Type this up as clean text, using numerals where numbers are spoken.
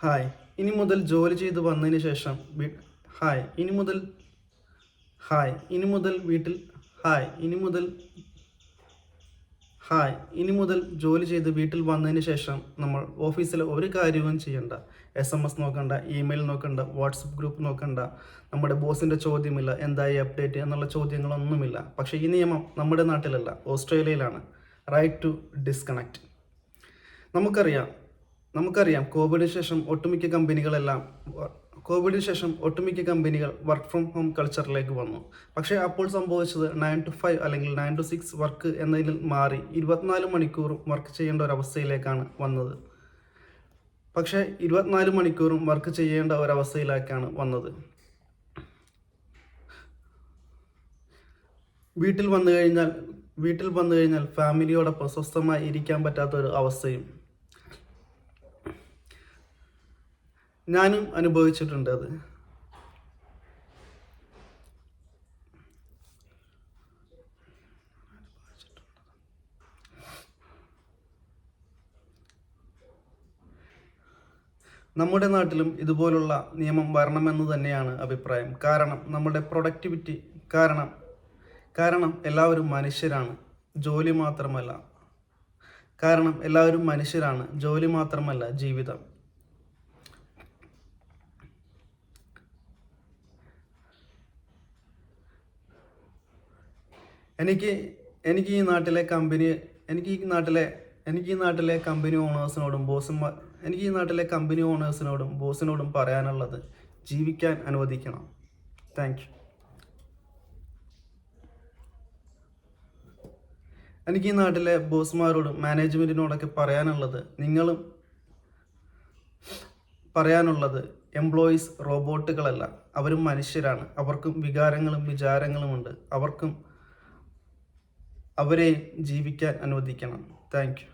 Hi ഇനി മുതൽ ജോലി ചെയ്ത് വന്നതിന് ശേഷം ഹായ് ഇനി മുതൽ ഹായ് ഇനി മുതൽ വീട്ടിൽ ഹായ് ഇനി മുതൽ ഹായ് ഇനി മുതൽ ജോലി ചെയ്ത് വീട്ടിൽ വന്നതിന് ശേഷം നമ്മൾ ഓഫീസിലെ ഒരു കാര്യവും ചെയ്യണ്ട. SMS നോക്കണ്ട, ഇമെയിൽ നോക്കണ്ട, വാട്സപ്പ് ഗ്രൂപ്പ് നോക്കണ്ട, നമ്മുടെ ബോസിൻ്റെ ചോദ്യമില്ല എന്തായി അപ്ഡേറ്റ് എന്നുള്ള ചോദ്യങ്ങളൊന്നുമില്ല. പക്ഷേ ഈ നിയമം നമ്മുടെ നാട്ടിലല്ല, ഓസ്ട്രേലിയയിലാണ്. Right to disconnect. നമുക്കറിയാം കോവിഡിന് ശേഷം ഒട്ടുമിക്ക കമ്പനികൾ വർക്ക് ഫ്രം ഹോം കൾച്ചറിലേക്ക് വന്നു. പക്ഷേ അപ്പോൾ സംഭവിച്ചത് 9 to 5 അല്ലെങ്കിൽ 9 to 6 വർക്ക് എന്നതിൽ മാറി 24 മണിക്കൂറും വർക്ക് ചെയ്യേണ്ട ഒരവസ്ഥയിലേക്കാണ് വന്നത്. 24 മണിക്കൂറും വർക്ക് ചെയ്യേണ്ട ഒരവസ്ഥയിലേക്കാണ് വന്നത്. വീട്ടിൽ വന്നു കഴിഞ്ഞാൽ ഫാമിലിയോടൊപ്പം സ്വസ്ഥമായി ഇരിക്കാൻ പറ്റാത്ത ഒരു അവസ്ഥയും ഞാനും അനുഭവിച്ചിട്ടുണ്ട്. അത് നമ്മുടെ നാട്ടിലും ഇതുപോലുള്ള നിയമം വരണമെന്ന് തന്നെയാണ് അഭിപ്രായം. കാരണം നമ്മുടെ പ്രൊഡക്ടിവിറ്റി കാരണം എല്ലാവരും മനുഷ്യരാണ്, ജോലി മാത്രമല്ല ജീവിതം. എനിക്ക് ഈ നാട്ടിലെ കമ്പനി ഓണേഴ്സിനോടും ബോസിനോടും പറയാനുള്ളത് ജീവിക്കാൻ അനുവദിക്കണം. Thank you. എനിക്ക് ഈ നാട്ടിലെ ബോസ്മാരോടും മാനേജ്മെൻറ്റിനോടൊക്കെ പറയാനുള്ളത് എംപ്ലോയീസ് റോബോട്ടുകളല്ല, അവരും മനുഷ്യരാണ്. അവർക്കും വികാരങ്ങളും വിചാരങ്ങളുമുണ്ട്. അവരെയും ജീവിക്കാൻ അനുവദിക്കണം. Thank you.